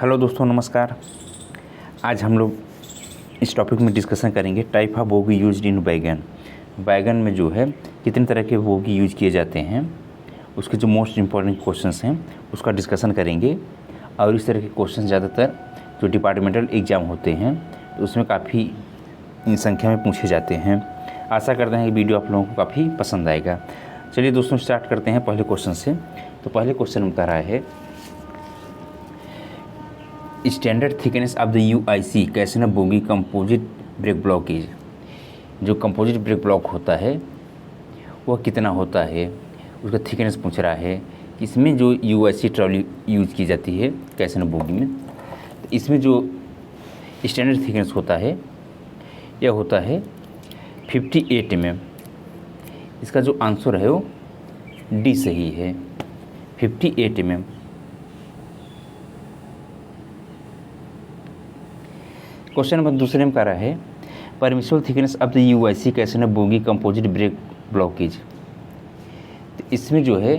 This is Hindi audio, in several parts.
हेलो दोस्तों, नमस्कार। आज हम लोग इस टॉपिक में डिस्कशन करेंगे type of bogie used in बैगन। बैगन में जो है कितने तरह के बोगी यूज किए जाते हैं, उसके जो मोस्ट इम्पॉर्टेंट क्वेश्चंस हैं उसका डिस्कशन करेंगे। और इस तरह के क्वेश्चन ज़्यादातर जो डिपार्टमेंटल एग्ज़ाम होते हैं तो उसमें काफ़ी संख्या में पूछे जाते हैं। आशा करते हैं कि वीडियो आप लोगों को काफ़ी पसंद आएगा। चलिए दोस्तों, स्टार्ट करते हैं पहले क्वेश्चन से। तो पहले क्वेश्चन में कह रहा है standard thickness of the UIC कैसन बोगी कंपोजिट ब्रेक ब्लॉकेज। जो कंपोजिट ब्रेक ब्लॉक होता है वह कितना होता है, उसका थिकनेस पूछ रहा है कि इसमें जो यूआईसी ट्रॉली यूज की जाती है कैसन बोगी में, तो इसमें जो स्टैंडर्ड थिकनेस होता है यह होता है 58 mm। इसका जो आंसर है वो डी सही है, 58 mm। क्वेश्चन नंबर दूसरे में कह रहा है permissible thickness of the UIC कैसन बोगी कंपोजिट ब्रेक ब्लॉकेज। तो इसमें जो है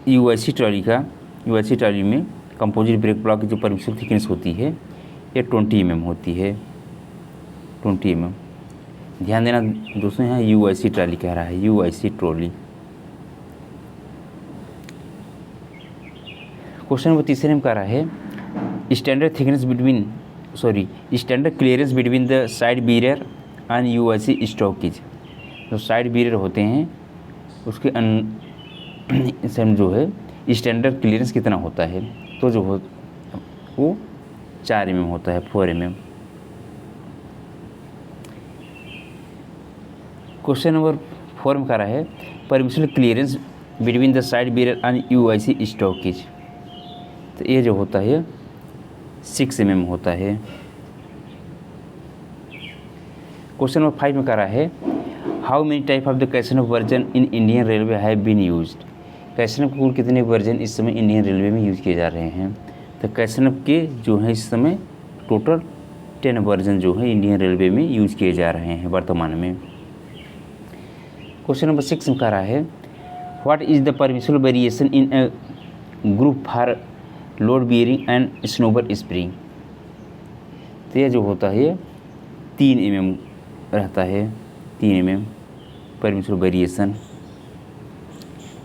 यूआईसी ट्रॉली में कंपोजिट ब्रेक ब्लॉक की जो परमिसिबल थिकनेस होती है ये 20 mm होती है, 20 mm। ध्यान देना दोस्तों, यहाँ यूआईसी ट्रॉली कह रहा है, यूआईसी ट्रॉली। क्वेश्चन नंबर तीसरे में कह रहा है standard clearance between the side barrier and UIC stockage. जो साइड बैरियर होते हैं उसके इसमें जो है स्टैंडर्ड क्लियरेंस कितना होता है, तो जो हो वो 4 mm होता है, 4 mm। क्वेश्चन नंबर 4 में कह रहा है permissible clearance between the side barrier and UIC stockage. तो ये जो होता है 6 mm होता है। क्वेश्चन नंबर 5 में कह रहा है how many type of the CASNUB version in Indian railway have been used. CASNUB के कुल कितने वर्जन इस समय इंडियन रेलवे में यूज किए जा रहे हैं। तो कैसनफ के जो है इस समय टोटल 10 वर्जन जो है इंडियन रेलवे में यूज किए जा रहे हैं वर्तमान में। क्वेश्चन नंबर 6 में कह रहा है what is the permissible variation in a group for load bearing and snubber spring. तो यह जो होता है 3 mm रहता है, 3 mm permissible variation.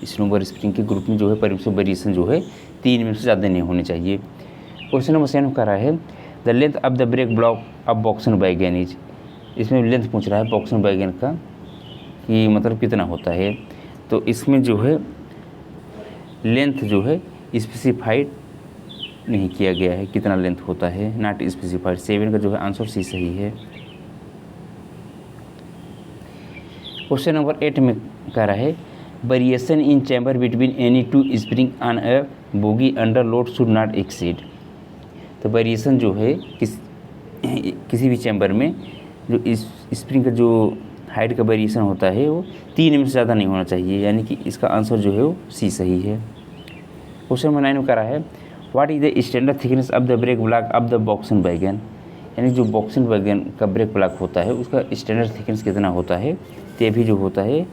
Snober spring के ग्रुप में जो है परमिसिबल वेरिएशन जो है 3 mm से ज़्यादा नहीं होनी चाहिए। क्वेश्चन नंबर 7 कह रहा है the length of the brake block of BOXN wagon is. इसमें लेंथ पूछ रहा है बॉक्सन वैगन का कि मतलब कितना होता है। तो इसमें जो है लेंथ जो है स्पेसिफाइड नहीं किया गया है, कितना लेंथ होता है, नॉट स्पेसिफाइड। 7 का जो है आंसर सी सही है। क्वेश्चन नंबर 8 में कह रहा है variation in chamber between any two spring on a bogie under load should not exceed. तो वेरिएशन जो है किसी भी चैम्बर में जो इस स्प्रिंग का जो हाइट का वेरिएशन होता है वो 3 mm से ज़्यादा नहीं होना चाहिए, यानी कि इसका आंसर जो है वो सी सही है। क्वेश्चन नंबर 9 में कह रहा है what is the standard thickness of the brake block of the BOXN wagon. यानी जो बॉक्सन वैगन का ब्रेक ब्लॉक होता है उसका स्टैंडर्ड थिकनेस कितना होता है, तो ये भी जो होता है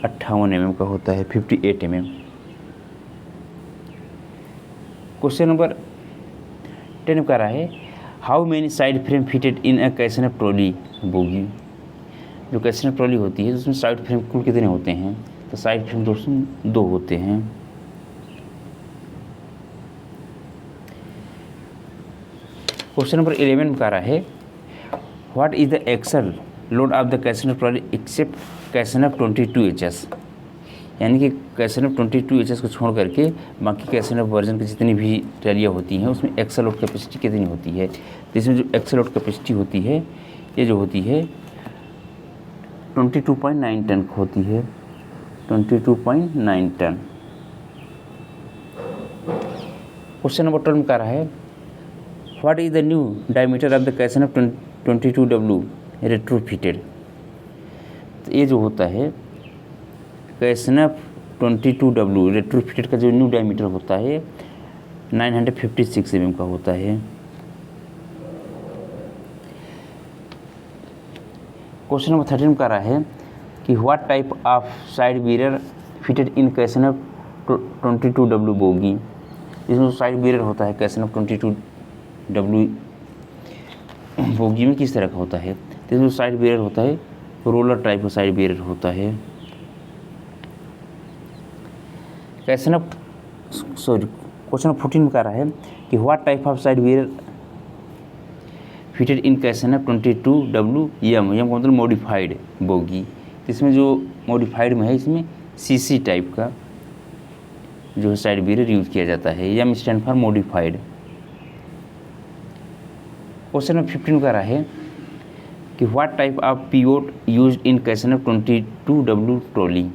58 mm का होता है, 58 mm। क्वेश्चन नंबर 10 में कह रहा है how many side frame fitted in a CASNUB trolley bogie. जो कैसनफ ट्रॉली होती है उसमें साइड फ्रेम कुल कितने होते हैं, तो साइड फ्रेम दोस्तों 2 होते हैं। क्वेश्चन नंबर 11 में कह रहा है what is the axle load of the CASNUB trolley except CASNUB 22HS। यानी कि कैसनफ 22HS को छोड़ करके बाकी कैसनफ वर्जन की जितनी भी ट्रॉलियाँ होती हैं उसमें एक्सल लोड कैपेसिटी कितनी होती है। तो इसमें जो एक्सल लोड कैपेसिटी होती है ये जो होती है 22.9 टन होती है, 22.9 टन। क्वेश्चन नंबर 12 में कह रहा है what is the new diameter of the CASNUB 22W retrofitted. तो ये जो होता है कैसनफ 22W रेट्रोफिटेड का जो न्यू डायमीटर होता है 956 mm का होता है। क्वेश्चन नंबर 13 में कह रहा है कि what type of side barrier fitted in CASNUB 22W bogie. इसमें साइड बैरियर होता है कैसेनफ 22W बोगी में किस तरह का होता है, तो इसमें साइड बैरियर होता है रोलर टाइप का साइड बैरियर होता है। कैसेनफ क्वेश्चन 14 में कह रहा है कि what type of side barrier fitted in कैसेनफ 22W M का मतलब मॉडिफाइड बोगी। इसमें जो मॉडिफाइड में है इसमें सीसी टाइप का जो है साइड बैरियर यूज किया जाता है। M stand for modified. Question number 15 का रहा है कि what type of pivot used in कैसेनफ 22W trolley.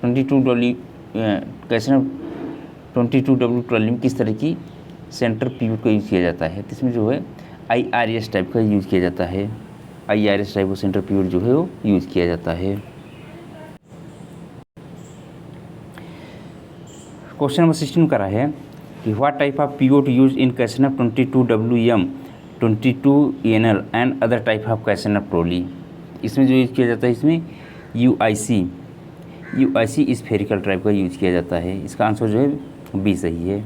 22W CASNUB 22W trolley में किस तरह की सेंटर पिवोट का यूज़ किया जाता है, तो इसमें जो है IRS टाइप का यूज़ किया जाता है। IRS टाइप का सेंटर पिवोट जो है वो यूज़ किया जाता है। क्वेश्चन नंबर 16 का रहा है कि what type of pivot use in कैसेनफ 22W यम 22NL and other type of Casnub trolley. इसमें जो यूज़ किया जाता है इसमें UIC स्फेरिकल टाइप का यूज किया जाता है। इसका आंसर जो है बी सही है।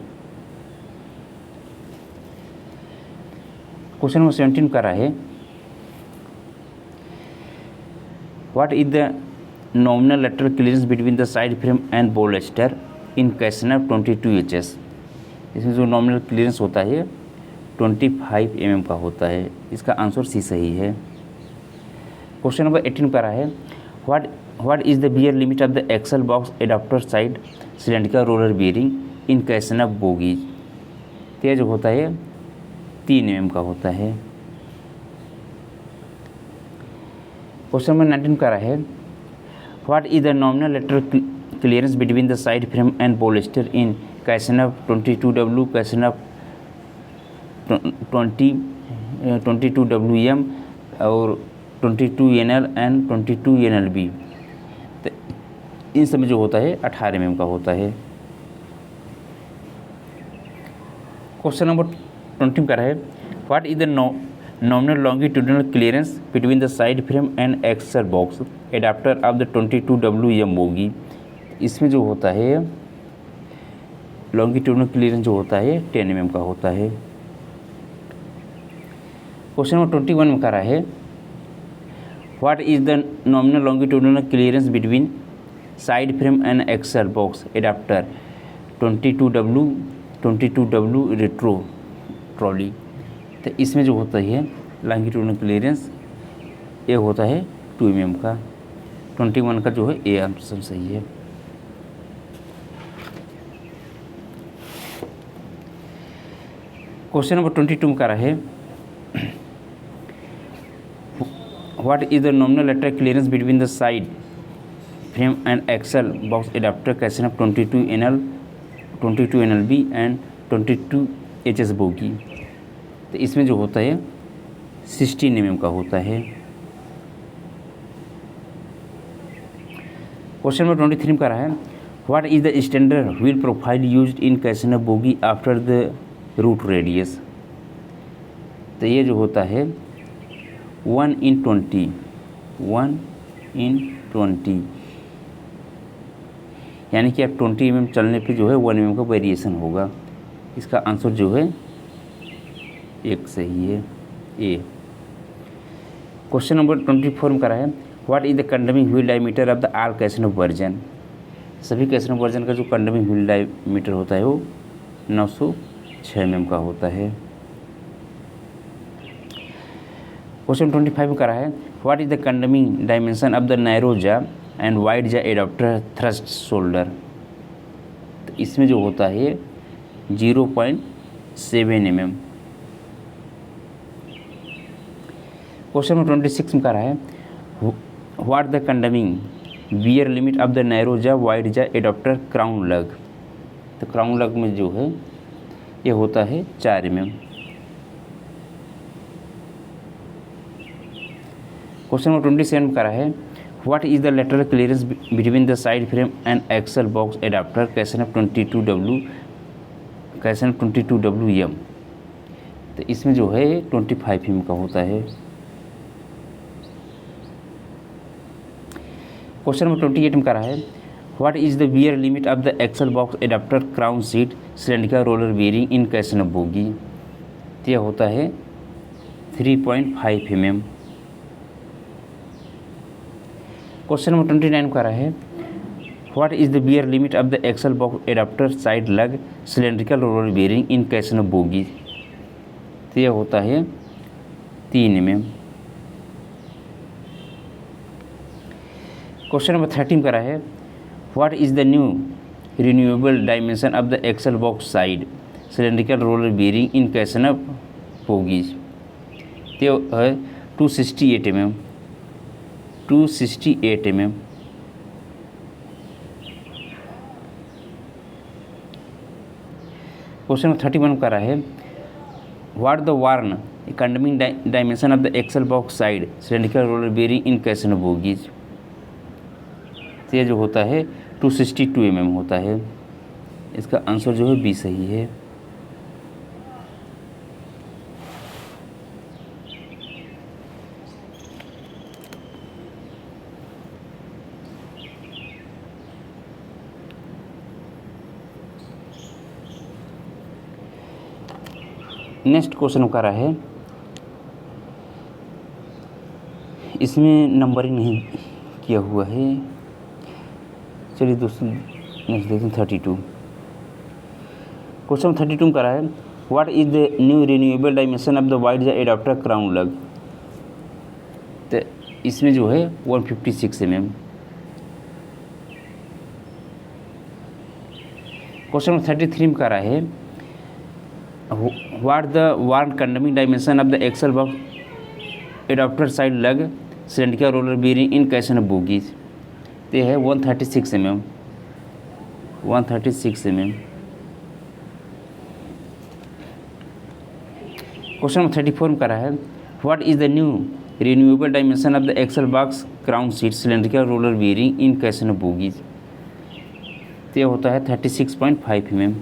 क्वेश्चन नंबर 17 का रहा है what is the nominal lateral clearance between the side frame and bolster in Casnub 22HS। इसमें जो नॉमिनल क्लियरेंस होता है 25 mm का होता है। इसका आंसर सी सही है। क्वेश्चन नंबर 18 का रहा है what is the wear limit of the axle box adapter side cylindrical roller bearing in Casnub bogies. तो जो होता है 3 mm का होता है। क्वेश्चन नंबर 19 का रहा है what is the nominal lateral clearance between the side frame and bolster in कैसेनफ 22W Casnub 22WM और 22NL एंड 22NLB। तो इन सब में जो होता है 18 mm का होता है। क्वेश्चन नंबर 20 का है what is the nominal longitudinal clearance between the side frame and axle box adapter of the 22WM bogie. इसमें जो होता है लॉन्गिट्यूडिनल क्लियरेंस जो होता है 10 mm का होता है। क्वेश्चन नंबर 21 में कह रहा है what is the nominal longitudinal clearance between side frame and axle box adapter 22W retro trolley. तो इसमें जो होता है लॉन्गिट्यूडिनल क्लियरेंस ये होता है 2 mm का। 21 का जो है ए आंसर सही है। क्वेश्चन नंबर 22 में कह रहा है what is the nominal lateral clearance between the side frame and axle box adaptor Casnub 22NL 22NLB and 22HS bogie. तो इसमें जो होता है 16 mm का होता है। क्वेश्चन नंबर 23 में कह रहा है what is the standard wheel profile used in Casnub bogie after the root radius. तो ये जो होता है 1/20 यानी कि आप 20 mm चलने पे जो है 1 mm का वेरिएशन होगा। इसका आंसर जो है एक सही है ए। क्वेश्चन नंबर 24 में करा है what is the condemning wheel diameter of the all Casnub version. सभी कैसेनफ वर्जन का जो कंडमिंग व्हील डायमीटर होता है वो 906 mm का होता है। क्वेश्चन 25 में करा है what is the कंडमिंग dimension of the narrow जा and wide jaw adapter thrust shoulder. तो इसमें जो होता है 0.7 mm। क्वेश्चन नंबर 26 में करा है what the कंडमिंग wear limit of the narrow जा वाइड जा एडाप्टर क्राउन लग। तो क्राउन लग में जो है ये होता है 4 mm। क्वेश्चन नंबर 27 में करा है what is the lateral clearance between the side frame and axle box adaptor Casnub 22WM। तो इसमें जो है 25 mm का होता है। क्वेश्चन नंबर 28 में करा है what is the wear limit of the axle box adaptor crown seat cylindrical roller bearing in कैसन बोगी। तो यह होता है 3.5 mm। क्वेश्चन नंबर 29 का रहा है what is the wear limit of the axle box adapter side lug cylindrical roller bearing in कैसन बोगी। तो यह होता है 3 mm। क्वेश्चन नंबर 13 का रहा है what is the new renewable dimension of the axle box side cylindrical roller bearing in कैसन बोगीज। तो है 268 mm। 268 mm। क्वेश्चन नंबर 31 का रहा है what the worn condemning dimension of the axle box side cylindrical roller bearing in कैसन बोगीज। तो यह जो होता है 262 mm होता है। इसका आंसर जो है बी सही है। नेक्स्ट क्वेश्चन का रहा है, इसमें नंबरिंग नहीं किया हुआ है। चलिए दोस्तों नेक्स्ट देखते हैं 32। क्वेश्चन 32 का रहा है what is the new renewable dimension of the wide ज एडाप्टर क्राउन लग। तो इसमें जो है 156 mm। क्वेश्चन नंबर 33 का रहा है what the worn condemning dimension of the axle box adapter side lug cylindrical roller bearing in कैसन बोगीज। तो है 136 mm। 136 mm। क्वेश्चन नंबर 34 का रहा है what is the new renewable dimension of the axle box crown seat cylindrical roller bearing in कैसन बोगीज। तो यह होता है 36.5 mm।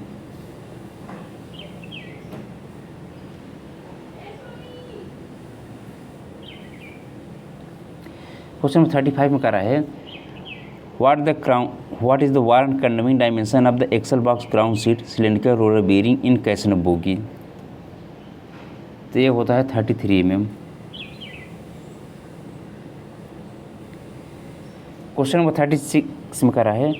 क्वेश्चन नंबर 35 में करा है what is the worn condemning dimension of the axle box crown seat cylindrical roller bearing in कैसन बोगी। तो ये होता है 33 mm। क्वेश्चन नंबर 36 में करा है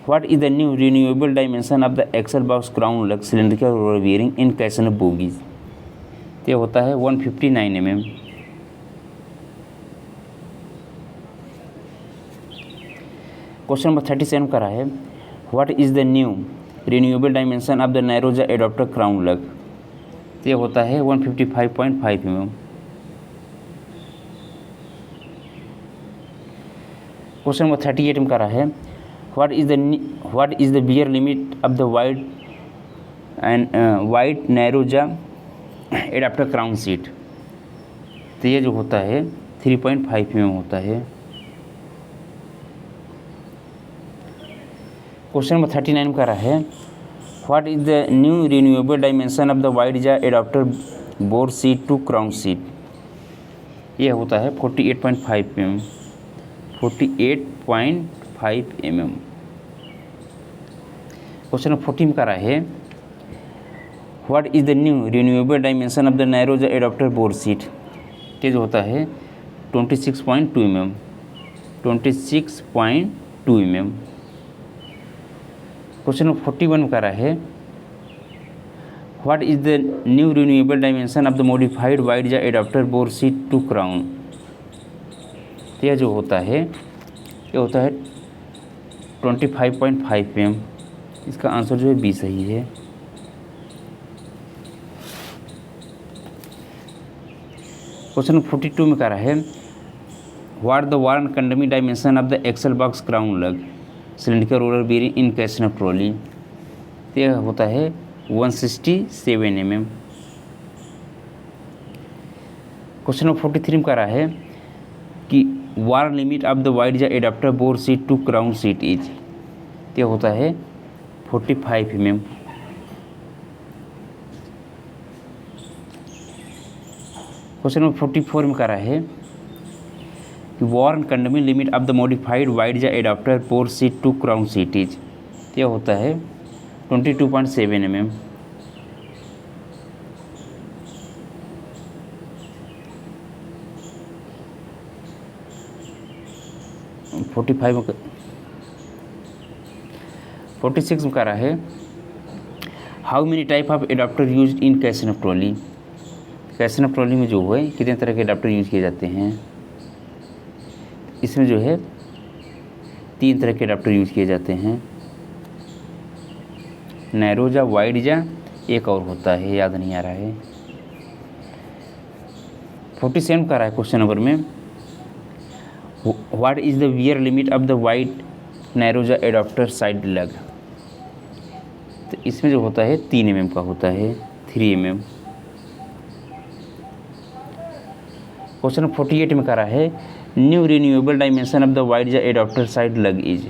what is the new renewable dimension of the axle box crown lug cylindrical roller bearing in कैसन बोगीज। तो ये होता है 159 mm। क्वेश्चन नंबर 37 का रहा है what is the new renewable dimension of the नैरोजा एडाप्टर क्राउन लग। तो ये होता है 155.5 mm। क्वेश्चन नंबर 38 में का रहा है what is the wear limit of the wide narrow jaw adapter crown seat. तो ये जो होता है 3.5 mm होता है। क्वेश्चन नंबर 39 का रहा है what is the new renewable dimension of the wide jaw adaptor bore seat to crown seat. यह होता है 48.5 mm। 48.5 mm। क्वेश्चन नंबर 14 का रहा है what is the new renewable dimension of the नैरोजा एडाप्टर बोर सीट। ये जो होता है 26.2 mm। 26.2 mm। क्वेश्चन नंबर 41 का रहा है what is the new renewable dimension of the modified wide jaw adaptor bore seat to crown. तो यह जो होता है ये होता है 25.5 mm। इसका आंसर जो है बी सही है। क्वेश्चन नंबर 42 में कह रहा है what the worn condemning dimension of the axle box crown lug cylindrical roller bearing in casnub trolley. तो यह होता है 167 mm। क्वेश्चन नंबर 43 में कह रहा है कि worn limit of the wide jaw adaptor bore seat to crown seat is. तो यह होता है 45 mm। क्वेश्चन नंबर 44 में कह रहा है कि worn condemning limit of the modified wide jaw adaptor bore seat to crown seat is, यह होता है 22.7 mm। में 46 में कह रहा है how many type of adaptor use in Casnub trolley. Casnub trolley में जो है कितने तरह के एडाप्टर यूज किए जाते हैं, इसमें जो है 3 तरह के एडाप्टर यूज किए जाते हैं, नैरो जा, वाइड जा, एक और होता है याद नहीं आ रहा है। 47 का रहा है क्वेश्चन नंबर में what is the wear limit of the wide narrow jaw adapter side लग। तो इसमें जो होता है 3 mm का होता है, 3 mm। क्वेश्चन 48 में कह रहा है new renewable dimension of the wide jaw adapter side लग इज,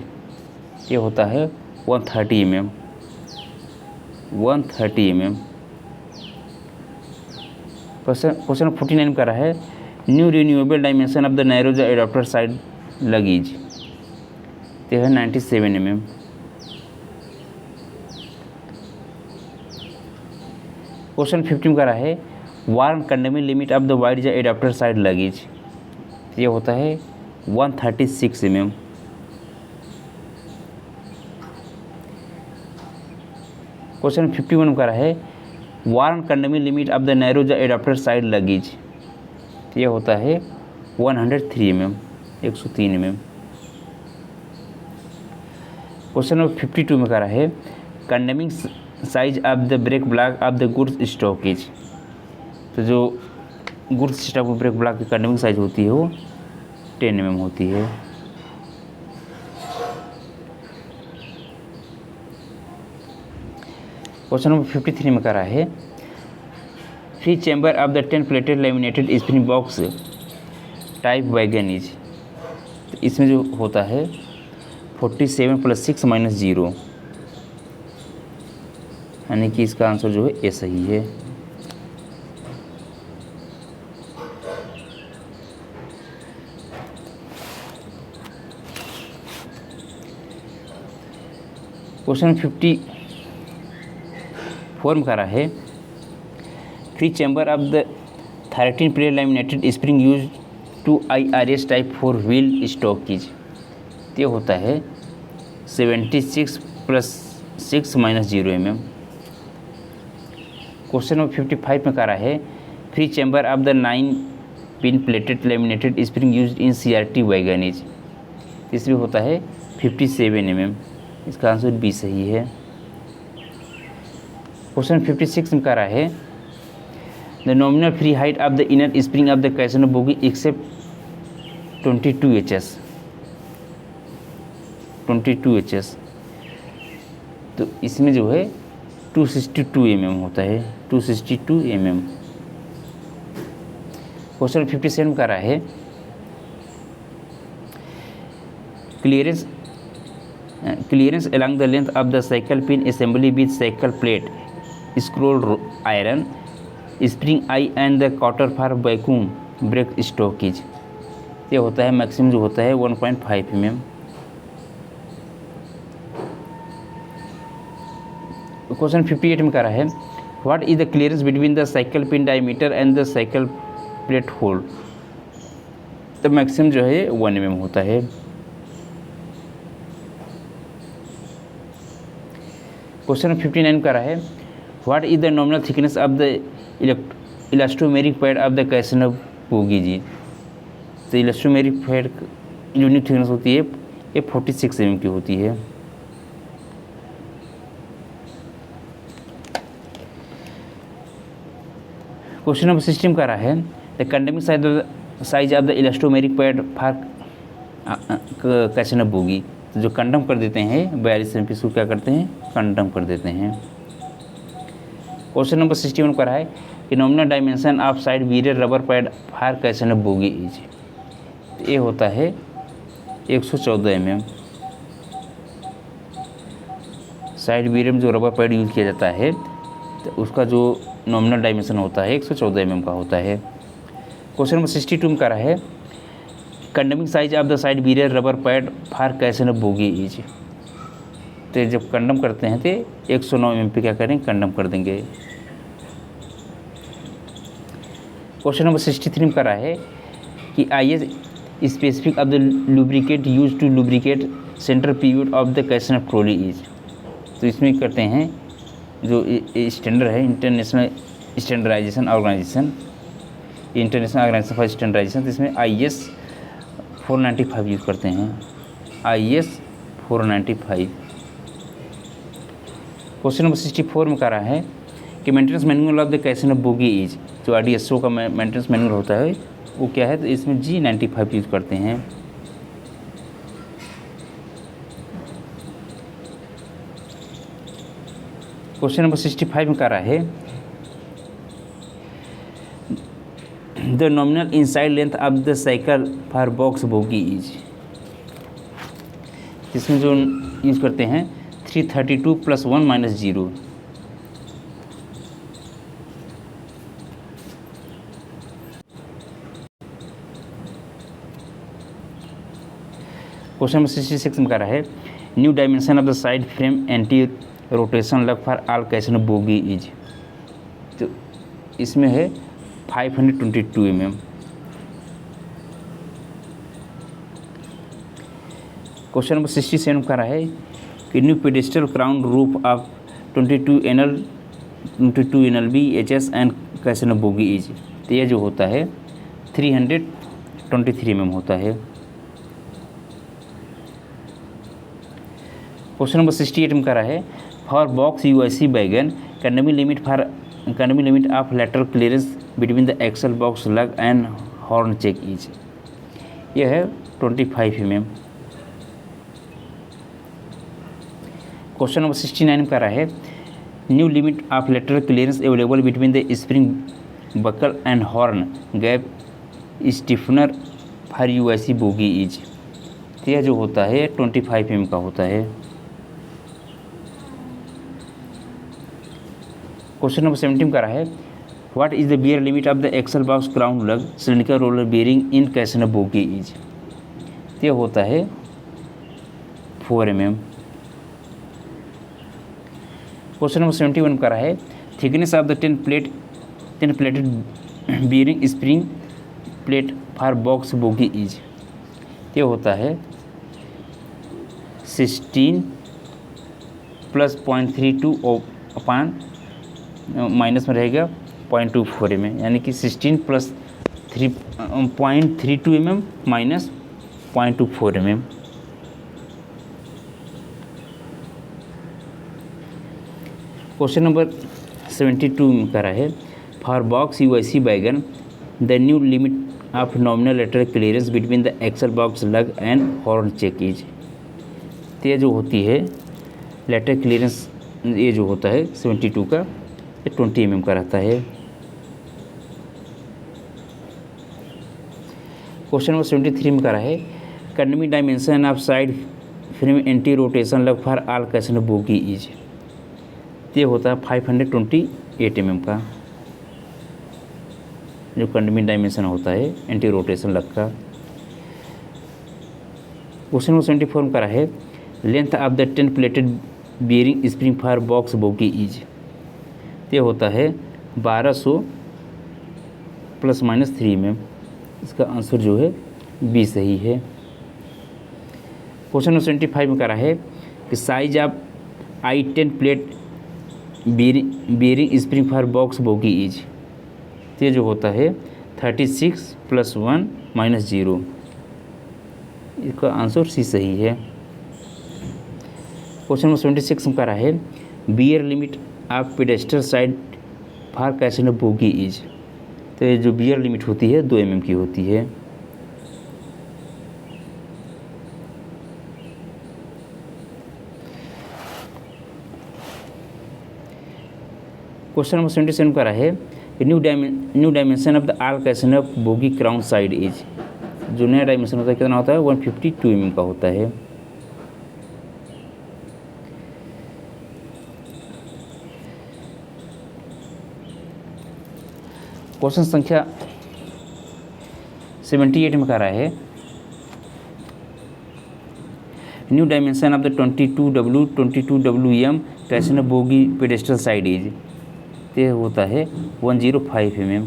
ये होता है 130 mm। 130 mm। क्वेश्चन 49 में कह रहा है new renewable dimension of the narrow jaw adapter side लग इज, ये है 97 mm। क्वेश्चन 50 में कह रहा है worn condemning limit of the wide jaw adapter side lugs, ये होता है 136 mm। क्वेश्चन 51 में कह रहा है worn condemning limit of the narrow jaw adapter side lugs, ये होता है 103 mm, 103 mm। क्वेश्चन नंबर 52 में कह रहा है condemning size of the brake block of the goods stock. तो जो गुड्स स्टॉक ब्रेक ब्लॉक की कंडमिंग साइज होती है वो 10 mm होती है। क्वेश्चन नंबर 53 में कह रहा है free camber of the 10 plated laminated spring box type wagon is. तो इसमें जो होता है 47 + 6 - 0, यानी कि इसका आंसर जो है ए सही है। क्वेश्चन 54 में कह रहा है free camber of the 13 plate laminated spring used to IRS type 4 wheel stock, ये होता है 76 + 6 - 0 mm। क्वेश्चन नंबर 55 में कह रहा है free camber of the 9 pin plated laminated spring use in CRT वैगनेज, इसमें होता है 57 mm। इसका आंसर बी सही है। क्वेश्चन 56 में कह रहा है the nominal free height of the inner spring of the Casnub bogie except 22 HS। 22 HS, तो इसमें जो है 262 mm होता है, 262 mm। क्वेश्चन 57 कह रहा है clearance along the length of the cycle pin assembly with cycle plate, scroll iron, spring eye and the cotter for vacuum brake stockage, ये होता है मैक्सिमम जो होता है 1.5 mm। क्वेश्चन 58 में कह रहा है what is the clearance between the shackle pin diameter and the shackle plate hole. तो मैक्सिमम जो है 1 mm होता है। क्वेश्चन 59 का रहा है what is the nominal thickness of the elastomeric pad of the Casnub bogie जी। तो इलास्टोमेरिक पैड यूनिक थिकनेस होती है ये 46 mm की होती है। क्वेश्चन नंबर 60 का रहा है the condemning size of the elastomeric pad for Casnub bogie. तो जो कंडम कर देते हैं 42 mm इसको क्या करते हैं, कंडम कर देते हैं। क्वेश्चन नंबर 61 का रहा है कि nominal dimension of side bearer rubber pad for Casnub bogie is, ये होता है 114 mm। साइड वीरियर में जो रबर पैड यूज किया जाता है तो उसका जो नॉमिनल डायमेंशन होता है 114 mm का होता है। क्वेश्चन नंबर 62 में कह रहा है condemning size of the side bearer rubber pad for casnub bogie is. तो जब कंडम करते हैं तो 109 mm पे क्या करें, कंडम कर देंगे। क्वेश्चन नंबर 63 में करा है कि I S specific of the lubricate use to lubricate centre period of the कैसन ऑफ ट्रॉली इज। तो इसमें करते हैं जो स्टैंडर्ड है international standardization organization, international organization for standardization, तो इसमें IS 495 यूज़ करते हैं, IS 495। क्वेश्चन नंबर 64 में करा है कि मेंटेनेंस मैनुअल ऑफ द कैसन ऑफ बोगी इज। जो RDSO का मेंटेनेंस मैनुअल होता है वो क्या है, तो इसमें G95 यूज़ करते हैं। क्वेश्चन नंबर 65 में करा है the nominal inside length of the cycle for box bogie is. इसमें जो यूज़ करते हैं 332 + 1 - 0। क्वेश्चन नंबर 66 में करा है new dimension of the side frame anti rotation lug for all Casnub bogie is. तो इसमें है 522 mm। क्वेश्चन नंबर 67 में करा है कि new pedestal crown roof of 22 NLB HS and कैसन बोगी इज। तो यह जो होता है 323 mm होता है। क्वेश्चन नंबर 68 में करा है for box UIC wagon condemn limit of lateral clearance between the axle box lug and horn check is. यह है 25 mm। क्वेश्चन नंबर 69 में करा है new limit of lateral clearance available between the spring buckle and horn gap stiffener for UIC bogie is. तो यह जो होता है 25 mm का होता है। क्वेश्चन नंबर 70 में करा है what is the wear limit of the axle box crown lug cylindrical roller bearing in कैसन बोगी इज। यह होता है 4 mm। क्वेश्चन नंबर 71 में करा है thickness of the 10 plated bearing spring plate for box bogie is. यह होता है 16 + 0.32 अपान माइनस में रहेगा 0.24 mm, यानी कि 16 + 0.32 mm minus 0.24 mm। Question number 72 में करा है for box UIC wagon the new limit of nominal lateral clearance between the axle box lug and horn check is. तो ये जो होती है लेटरल क्लियरेंस, ये जो होता है 72 का, ये 20 mm का रहता है। क्वेश्चन नंबर 73 में करा है condemn dimension of side frame anti rotation lug for all Casnub bogie is. ये होता है 528 mm का, जो कंडमी डायमेंशन होता है एंटी रोटेशन लग का। क्वेश्चन नंबर 74 में करा है length of the 10 plated bearing spring for box bogie is. ये होता है 1200 ± 3 mm। इसका आंसर जो है बी सही है। क्वेश्चन नंबर 75 में करा है कि size of I10 plate bearing spring for box bogie is. ये जो होता है 36 + 1 - 0। इसका आंसर सी सही है। क्वेश्चन नंबर 76 में करा है wear limit of pedestal side for casnub bogie is. तो ये जो बियर लिमिट होती है 2 mm की होती है। क्वेश्चन नंबर 77 करा है कि न्यू डायमेंशन ऑफ द आल कैसन of bogie crown side is. जो नया डायमेंशन होता है कितना होता है 152 mm का होता है। क्वेश्चन संख्या 78 में करा है new dimension of the 22W कैसे बोगी पेडेस्टल साइड इज, तो ये होता है 105 mm।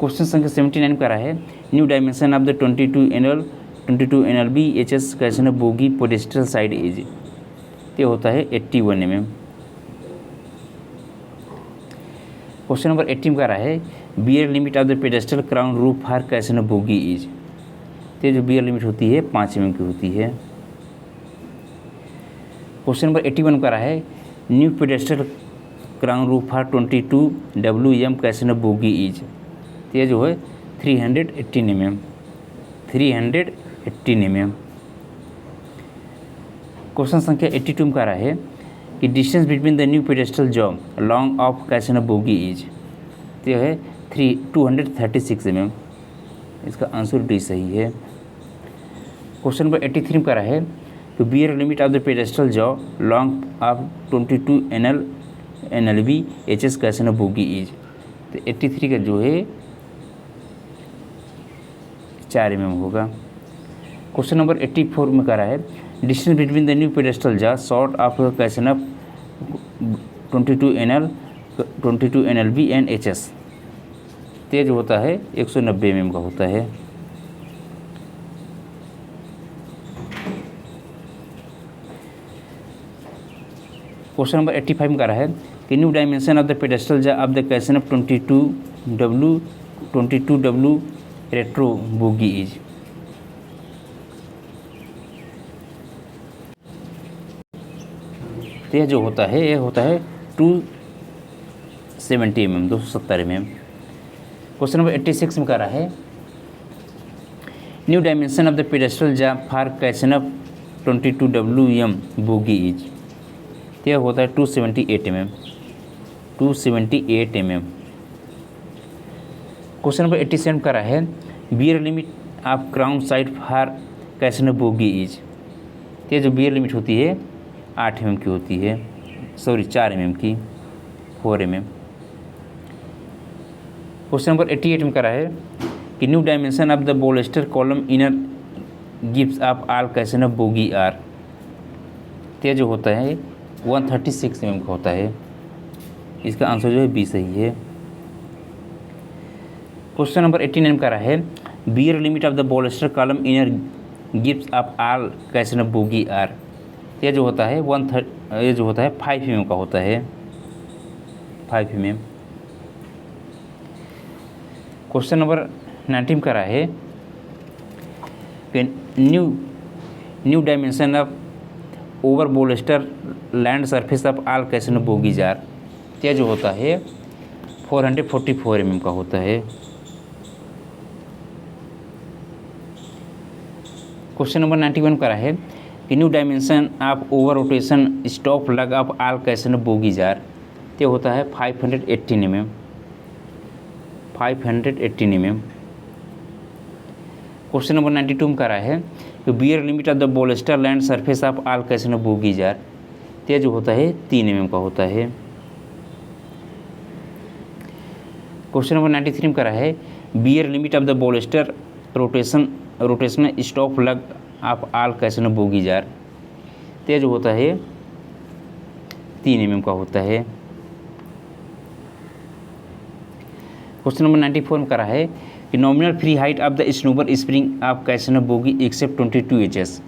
क्वेश्चन संख्या 79 का रहा है new dimension of the 22 NLB HS casnub bogie pedestal side is, तो ये होता है 81 mm। क्वेश्चन नंबर 18 का रहा है wear limit of the pedestal crown roof for casnub bogie is, तो जो बियर लिमिट होती है 5 mm की होती है। क्वेश्चन नंबर 81 का रहा है new pedestal crown roof for 22WM कैसे बोगी इज, तो ये जो है 318 mm। क्वेश्चन संख्या 82 का रहा है कि distance between the new pedestal job long of Casnub bogie is, तो यह है 236 mm। इसका आंसर डी सही है। क्वेश्चन नंबर 83 का रहा है तो wear limit of the pedestal job long of 22 NLB HS casnub bogie is, तो 83 का जो है 4 mm होगा। क्वेश्चन नंबर 84 में कह रहा है distance between the new pedestal job short of कैसे 22 NLB एंड HS, तेज होता है 190 mm का होता है। क्वेश्चन नंबर 85 में कह रहा है कि new dimension of the pedestal job of the कैसे 22W रेट्रो बोगी इज, तो यह जो होता है यह होता है 270 mm 270 mm। क्वेश्चन नंबर 86 में कह रहा है new dimension of the pedestal job for कैसे 22WM बोगी इज, तो यह होता है 278 mm 278 mm। क्वेश्चन नंबर 87 का रहा है wear limit of crown side for casnub bogie is, तो ये जो बियर लिमिट होती है 8 mm की होती है, सॉरी 4 mm की 4 mm। क्वेश्चन नंबर 88 में करा है कि new dimension of the bolster column inner gibs of all Casnub bogie are, तो जो होता है 136 mm का होता है। इसका आंसर जो है बी सही है। क्वेश्चन नंबर 89 का रहा है wear limit of the bolster column inner gibs of all Casnub bogie are, ये जो होता है 5 mm का होता है 5 mm। क्वेश्चन नंबर 19 का रहा है कि new dimension of over bolster land surface of all Casnub bogie jar, ये जो होता है 444 mm का होता है। क्वेश्चन नंबर 91 का रहा है कि new dimension of over rotation stop lug of all Casnub bogie jar, ये होता है 518 mm 518 mm। क्वेश्चन नंबर 92 में कह रहा है कि wear limit of the bolster land surface of all Casnub bogie jar, ये जो होता है 3 mm का होता है। क्वेश्चन नंबर 93 में कह रहा है wear limit of the bolster rotation stop lug of all Casnub bogie jar, तो ये जो होता है 3 mm का होता है। क्वेश्चन नंबर 94 में कह रहा है कि nominal free height of the snubber spring of Casnub bogie except 22 HS,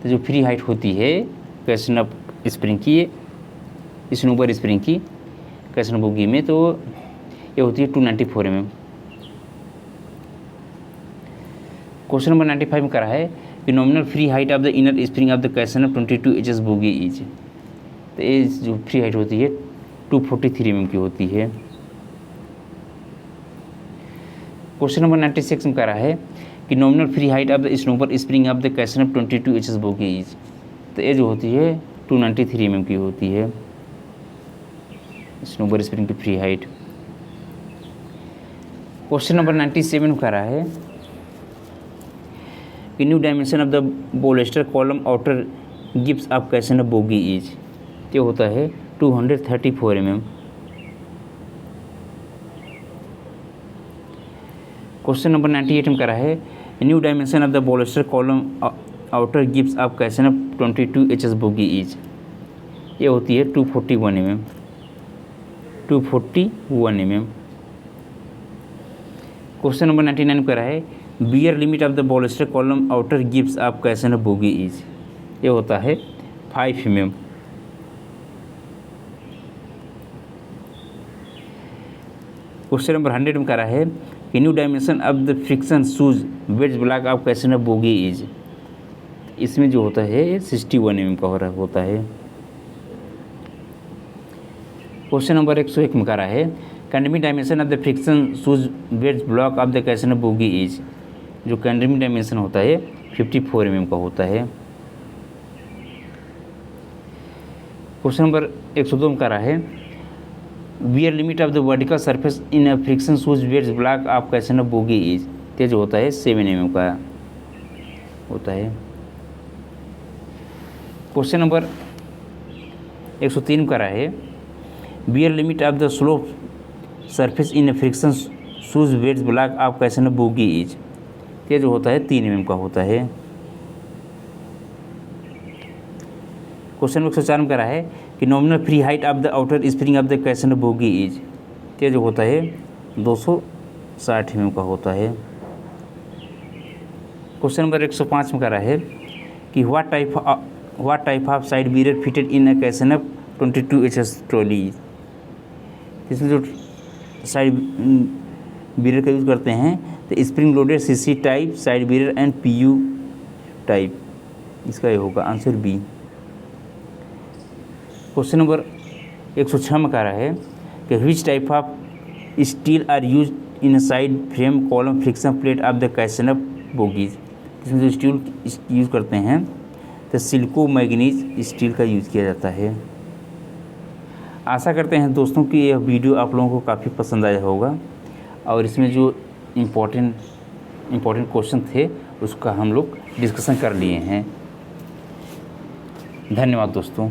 तो जो फ्री हाइट होती है कैसे स्प्रिंग की स्नोबर स्प्रिंग की कैसे बोगी में, तो ये होती है 294 mm। क्वेश्चन नंबर 95 में कह रहा है कि nominal free height of the inner spring of the Casnub 22 HS bogie is, तो ये जो फ्री हाइट होती है 243 mm की होती है। क्वेश्चन नंबर 96 में कह रहा है कि nominal free height of the snubber spring of the Casnub 22 HS bogie is, तो ये जो होती है 293 mm की होती है स्नोबर स्प्रिंग की फ्री हाइट। क्वेश्चन नंबर 97 में कह रहा है कि new dimension of the bolster column outer gibs of Casnub bogie is, ये होता है 234 mm। क्वेश्चन नंबर 98 में कह रहा है new dimension of the bolster column outer गिव्स ऑफ कैसन ऑफ 22 HS बोगी इज, ये होती है 241 mm, 241 mm। क्वेश्चन नंबर 99 करा है wear limit of the bolster column outer गिव्स ऑफ कैसन ऑफ बोगी इज, ये होता है 5 mm। क्वेश्चन नंबर 100 में करा है कि new dimension of the friction shoes wedge block of कैसन ऑफ बोगी इज, इसमें जो होता है 61 mm का होता है। क्वेश्चन नंबर 101 में करा है condemn dimension of the friction shoes wedge block of the कैसन ऑफ बोगी इज, जो कैंडमी डायमेंशन होता है 54 mm का होता है। क्वेश्चन नंबर 102 में करा है wear limit of the vertical surface in a friction shoes wedge block of कैसन ऑफ बोगी इज, ते जो होता है 7 mm का होता है। क्वेश्चन नंबर 103 में करा है wear limit of the slope surface in a friction shoes wedge block of कैसन ऑफ बोगी इज, ये जो होता है 3 mm का होता है। क्वेश्चन नंबर 104 में करा है कि nominal free height of the outer spring of the कैसन ऑफ बोगी इज, ये जो होता है 260 mm का होता है। क्वेश्चन नंबर 105 में करा है कि what type of side mirror fitted in a Casnub 22 HS trolley, इसमें जो साइड मिरर का यूज़ करते हैं तो spring loaded CC type side mirror and PU type, इसका ये होगा आंसर बी। क्वेश्चन नंबर 106 में कह रहा है कि which type of steel are use in side frame column friction plate of the कैसन ऑफ बोगीज, इसमें जो स्टील यूज़ करते हैं तो सिल्को मैग्नीज स्टील का यूज़ किया जाता है। आशा करते हैं दोस्तों कि यह वीडियो आप लोगों को काफ़ी पसंद आया होगा और इसमें जो इम्पोर्टेंट क्वेश्चन थे उसका हम लोग डिस्कशन कर लिए हैं। धन्यवाद दोस्तों।